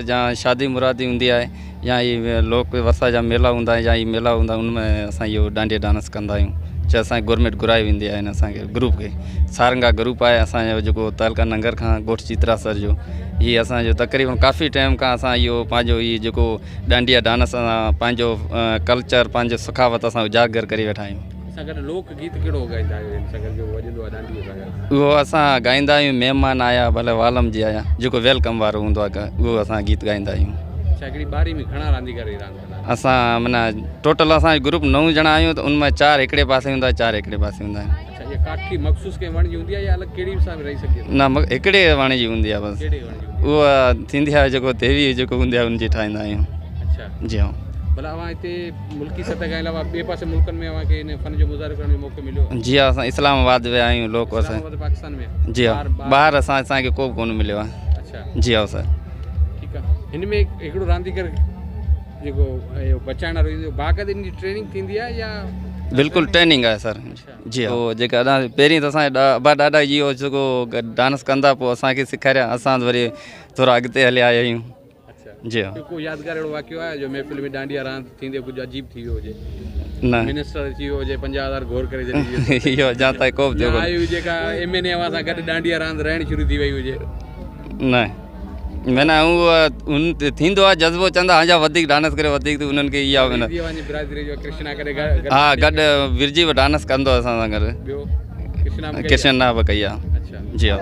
जहाँ शादी मुरादी होंदी है या ये लोक वसा जा मेला होंदा है या ये मेला होंदा उनमें असां इहो डांडिया डांस कंदा आहियूं। चाहे असांखे गवर्नमेंट घुराई वेंदी आहे असांखे ग्रुप खे सारंगा ग्रुप आहे असांजो जेको तहलका नंगर खां ॻोठ चित्रासर जो ये असांजो तक़रीबन काफ़ी टाइम खां असां इहो पंहिंजो इहो जेको डांडिया डांस पंहिंजो कल्चर पंहिंजो सखावत असां उजागर करे वेठा आहियूं। लोकगीत कहिड़ो ॻाईंदा आहियो? उहो असां गाईंदा आहियूं महिमान आया भले वालम जी आया जेको वेलकम वारो हूंदो आहे उहो असां गीत गाईंदा आहियूं। बारी में घणा रांदीगर रहंदा? असां माना टोटल असांजो ग्रुप 9 ॼणा आहियूं त उनमें 4 हिकिड़े पासे हूंदा 4 हिकिड़े पासे हूंदा आहिनि। अच्छा ये काठी मखसूस के वण जी हूंदी आहे या अलॻि कहिड़ी सां रही सघे? न हिकिड़े वण जी हूंदी आहे बसि उहा थींदी आहे जेको देवी जेको हूंदी आहे उनजी ठाहींदा आहियूं। अच्छा जी हाँ। भला अवां हिते मुल्की सतह खां अलावा ॿिए पासे मुल्कनि में अवांखे इन फन जो मुज़ाहिरो करण जो मौक़ो मिलियो? जी हाँ असां इस्लामाबाद विया आहियूं लोक असां पाकिस्तान में। जी हाँ ॿाहिरि असांखे को कोन मिलियो आहे। अच्छा जी हाँ सर। ठीकु आहे। हिन में हिकिड़ो रांदीगर जेको बचाइण वारो बाक़ाइदा जी ट्रेनिंग थींदी आहे या? बिल्कुल ट्रेनिंग है सर। जी हाँ वो जेका पहिरीं त असांजे अबा ॾाॾा इहो जेको डांस कंदा पोइ असांखे सेखारिया असां वरी थोरा अॻिते हलिया आहियूं। जी हाँ। को यादगार अहिड़ो वाक़ियो आहे जो महफ़िल में डांडिया रांदि थींदे कुझु अजीब थी वियो हुजे? न मिनिस्टर अची वियो हुजे 50,000 घोर करे छॾी इहो जा ताईं को बि आयु जेका MNA सां गॾु डांडिया रांदि रहण शुरू थी वई हुजे? न माना उहो थींदो आहे जज़्बो चवंदा अञा वधीक डांस करे वधीक उन्हनि खे इहा कृष्णा करे हा गॾु विरजी डांस कंदो असां सां गॾु। ॿियो कृष्णा बि कई आहे। अच्छा जी हा।